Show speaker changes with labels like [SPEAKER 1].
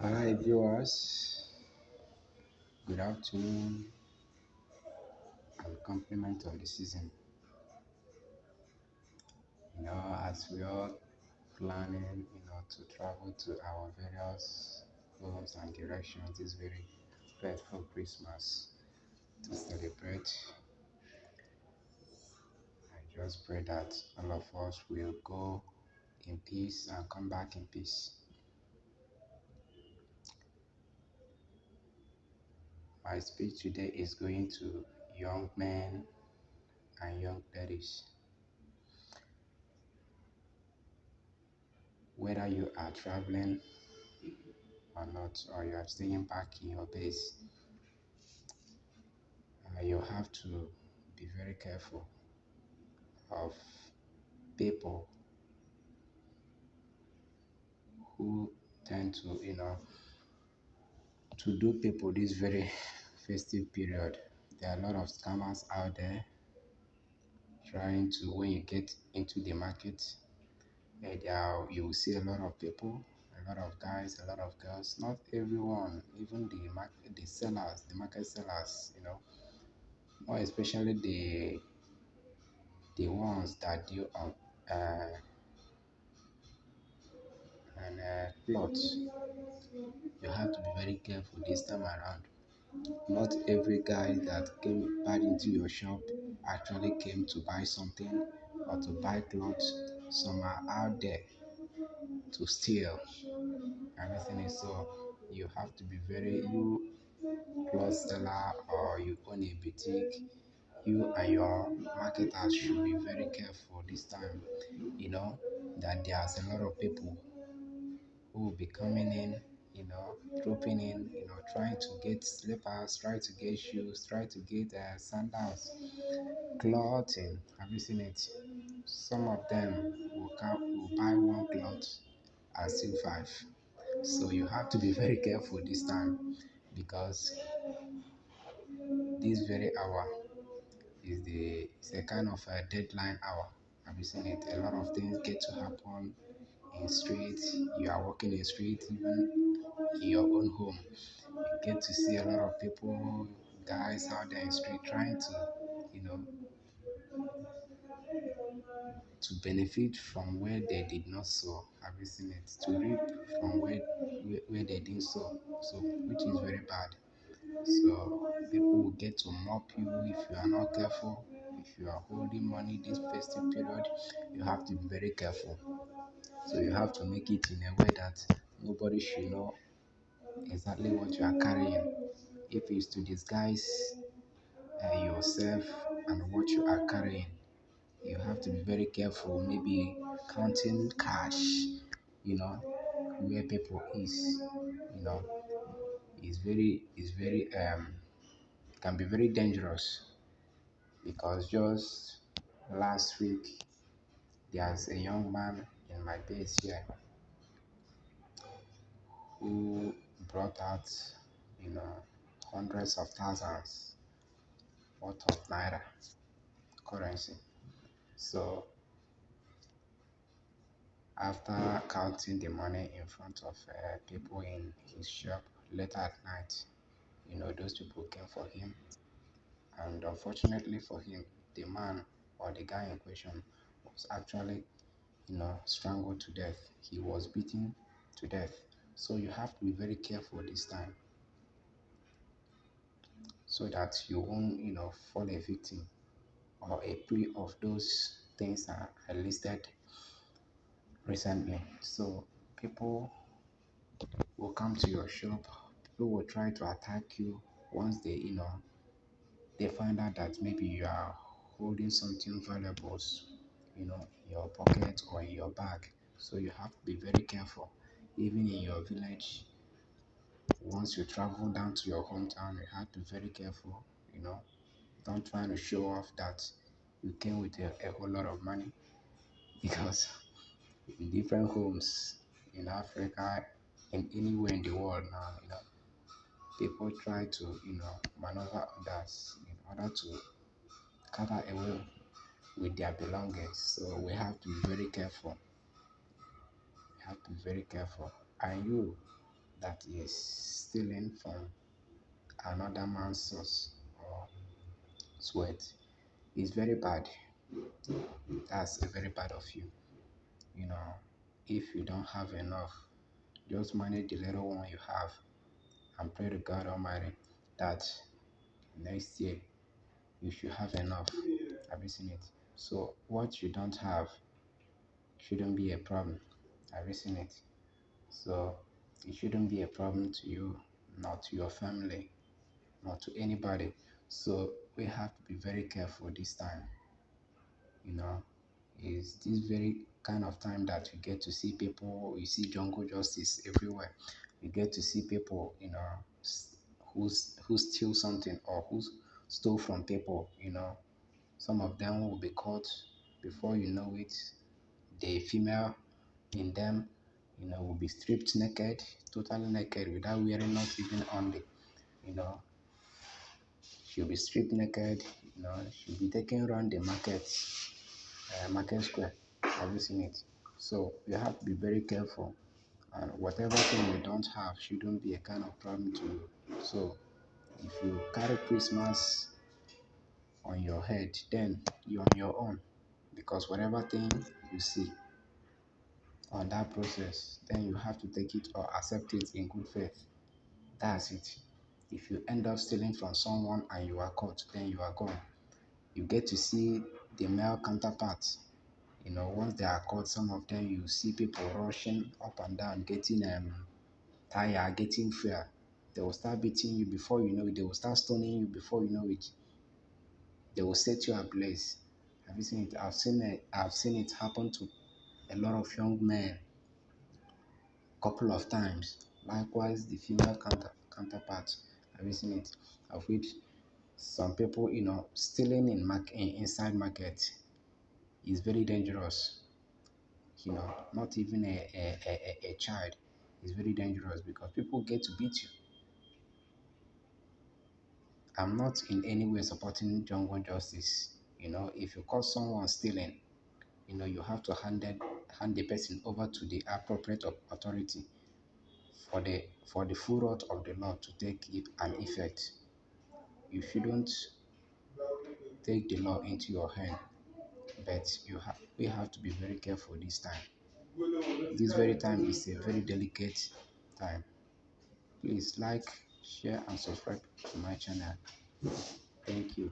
[SPEAKER 1] Hi viewers, good afternoon and compliment of the season. As we are planning, to travel to our various homes and directions this very faithful Christmas to celebrate, I just pray that all of us will go in peace and come back in peace. My speech today is going to young men and young ladies. Whether you are traveling or not, or you are staying back in your base, you have to be very careful of people who tend to, to do people this very festive period. There are a lot of scammers out there trying to, when you get into the market, you will see a lot of people, a lot of guys, a lot of girls. Not everyone, even the sellers, the market sellers, more especially the ones that deal on uh, plots. You have to be very careful this time around. Not every guy that came back into your shop actually came to buy something or to buy clothes. Some are out there to steal. Everything is so. You have to be you cloth seller or you own a boutique. You and your marketers should be very careful this time. You know that there's a lot of people who will be coming in, dropping in, trying to get slippers, try to get shoes, try to get sandals, clothing. Have you seen it? Some of them will buy one cloth and still five. So you have to be very careful this time because this very hour is a kind of a deadline hour. Have you seen it? A lot of things get to happen in streets. You are walking in street, even in your own home. You get to see a lot of people, guys out there in the street trying to, you know, to benefit from where they did not sow. Have you seen it? To reap from where they didn't sow. So, which is very bad. So, people will get to mock you if you are not careful. If you are holding money this festive period, you have to be very careful. So, you have to make it in a way that nobody should know exactly what you are carrying. If it's to disguise yourself and what you are carrying, you have to be very careful. Maybe counting cash, you know, where people you know, is very can be very dangerous because just last week there's a young man in my base here who brought out, you know, hundreds of thousands worth of naira currency. So after counting the money in front of people in his shop later at night, those people came for him, and unfortunately for him, the man or the guy in question was actually, strangled to death. He was beaten to death. So you have to be very careful this time so that you won't, fall a victim or a prey of those things that I listed recently. So people will come to your shop, people will try to attack you once they find out that maybe you are holding something valuable, in your pocket or in your bag. So you have to be very careful. Even in your village, once you travel down to your hometown, you have to be very careful. Don't try to show off that you came with a whole lot of money because in different homes in Africa and anywhere in the world now, people try to, maneuver others in order to gather away with their belongings. So we have to be very careful. We have to be very careful. And you that is stealing from another man's source or sweat is very bad. That's a very bad of you. You know, if you don't have enough, just manage the little one you have and pray to God Almighty that next year you should have enough. Have you seen it? So what you don't have shouldn't be a problem. Have you seen it? So it shouldn't be a problem to you, not to your family, not to anybody. So we have to be very careful this time. You know, is this very kind of time that you get to see people, you see jungle justice everywhere. You get to see people, who steal something or who stole from people. Some of them will be caught before you know it. The female in them, will be stripped naked, totally naked, without wearing not even only, you know, she'll be stripped naked, she'll be taken around the market square. Have you seen it? So you have to be very careful, and whatever thing you don't have shouldn't be a kind of problem to you. So if you carry Christmas on your head, then you're on your own, because whatever thing you see on that process, then you have to take it or accept it in good faith. That's it. If you end up stealing from someone and you are caught, then you are gone. You get to see the male counterparts. Once they are caught, some of them you see people rushing up and down, getting tired, getting fear. They will start beating you before you know it. They will start stoning you before you know it. They will set you ablaze. Have you seen it? I've seen it. I've seen it happen to a lot of young men, couple of times. Likewise, the female counterpart. Have you seen it? Of which some people, stealing inside market is very dangerous. Not even a child is very dangerous because people get to beat you. I'm not in any way supporting jungle justice. If you caught someone stealing, you have to hand the person over to the appropriate authority for the full wrath of the law to take it an effect. You shouldn't take the law into your hand, but we have to be very careful this time. This very time is a very delicate time. Please like, share, and subscribe to my channel. Thank you.